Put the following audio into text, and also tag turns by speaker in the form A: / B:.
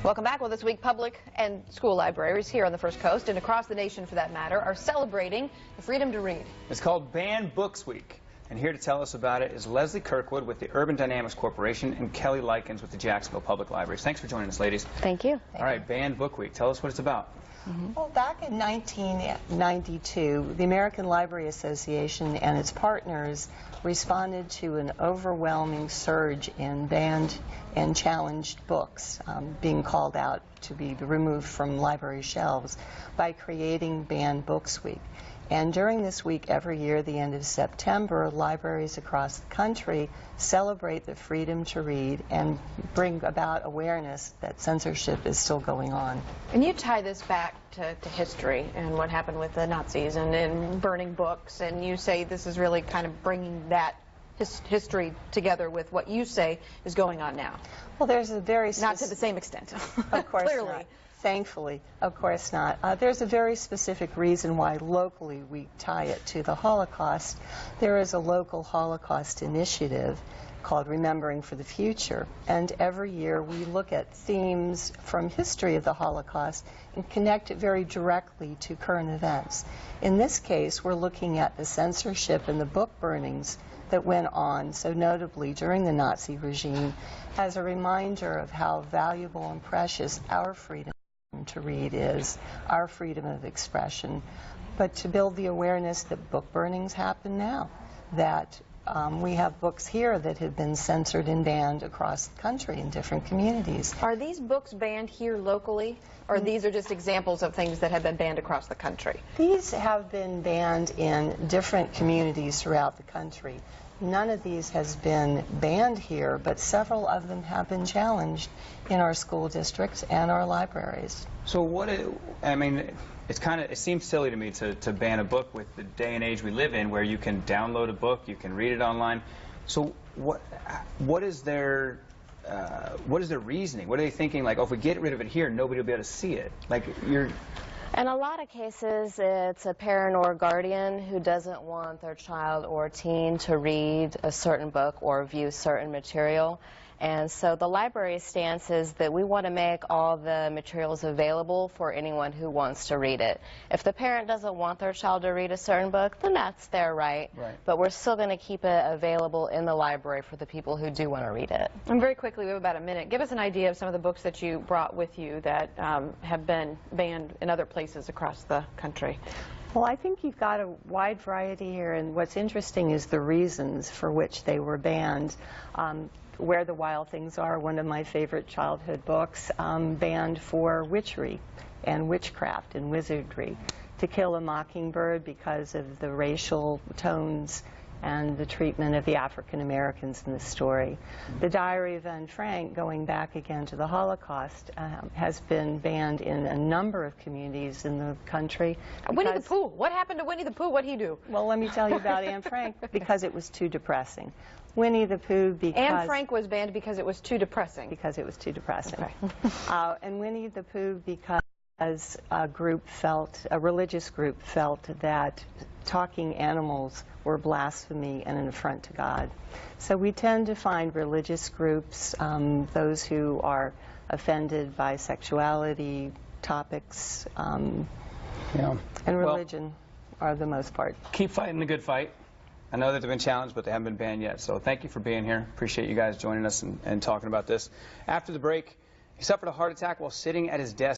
A: Welcome back. Well, this week, public and school libraries here on the First Coast and across the nation, for that matter, are celebrating the freedom to read.
B: It's called Banned Books Week, and here to tell us about it is Leslie Kirkwood with the Urban Dynamics Corporation and Kelly Likens with the Jacksonville Public Libraries. Thanks for joining us, ladies.
C: Thank you.
B: All right, Banned Book Week. Tell us what it's about.
D: Well, back in 1992, the American Library Association and its partners responded to an overwhelming surge in banned and challenged books being called out to be removed from library shelves by creating Banned Books Week. And during this week every year, the end of September, libraries across the country celebrate the freedom to read and bring about awareness that censorship is still going on.
A: And you tie this back to history and what happened with the Nazis and burning books, and you say this is really kind of bringing that history together with what you say is going on now.
D: Well, there's a very...
A: Not to the same extent.
D: Of course
A: Clearly.
D: not. Thankfully, of course not. There's a very specific reason why locally we tie it to the Holocaust. There is a local Holocaust initiative called Remembering for the Future, and every year we look at themes from history of the Holocaust and connect it very directly to current events. In this case, we're looking at the censorship and the book burnings that went on so notably during the Nazi regime as a reminder of how valuable and precious our freedom to read is, our freedom of expression, but to build the awareness that book burnings happen now, that we have books here that have been censored and banned across the country in different communities.
A: Are these books banned here locally, or these are just examples of things that have been banned across the country?
D: These have been banned in different communities throughout the country. None of these has been banned here, but several of them have been challenged in our school districts and our libraries.
B: So it seems silly to me to ban a book with the day and age we live in, where you can download a book, you can read it online. So what is their reasoning? What are they thinking? Like, oh, if we get rid of it here, nobody will be able to see it. Like,
C: In a lot of cases, it's a parent or guardian who doesn't want their child or teen to read a certain book or view certain material. And so the library's stance is that we want to make all the materials available for anyone who wants to read it. If the parent doesn't want their child to read a certain book, then that's their right. But we're still going to keep it available in the library for the people who do want to read it.
A: And very quickly, we have about a minute. Give us an idea of some of the books that you brought with you that have been banned in other places across the country.
D: Well, I think you've got a wide variety here, and what's interesting is the reasons for which they were banned. Where the Wild Things Are, one of my favorite childhood books, banned for witchery and witchcraft and wizardry. To Kill a Mockingbird because of the racial tones and the treatment of the African Americans in the story. The Diary of Anne Frank, going back again to the Holocaust, has been banned in a number of communities in the country.
A: Winnie the Pooh. What happened to Winnie the Pooh? What'd he do?
D: Well, let me tell you about Anne Frank, because it was too depressing. Winnie the Pooh because...
A: Anne Frank was banned because it was too depressing.
D: Because it was too depressing.
A: Okay.
D: And Winnie the Pooh because a religious group felt that talking animals were blasphemy and an affront to God. So we tend to find religious groups, those who are offended by sexuality topics, and religion are the most part.
B: Keep fighting the good fight. I know that they've been challenged, but they haven't been banned yet. So thank you for being here. Appreciate you guys joining us and talking about this. After the break, he suffered a heart attack while sitting at his desk.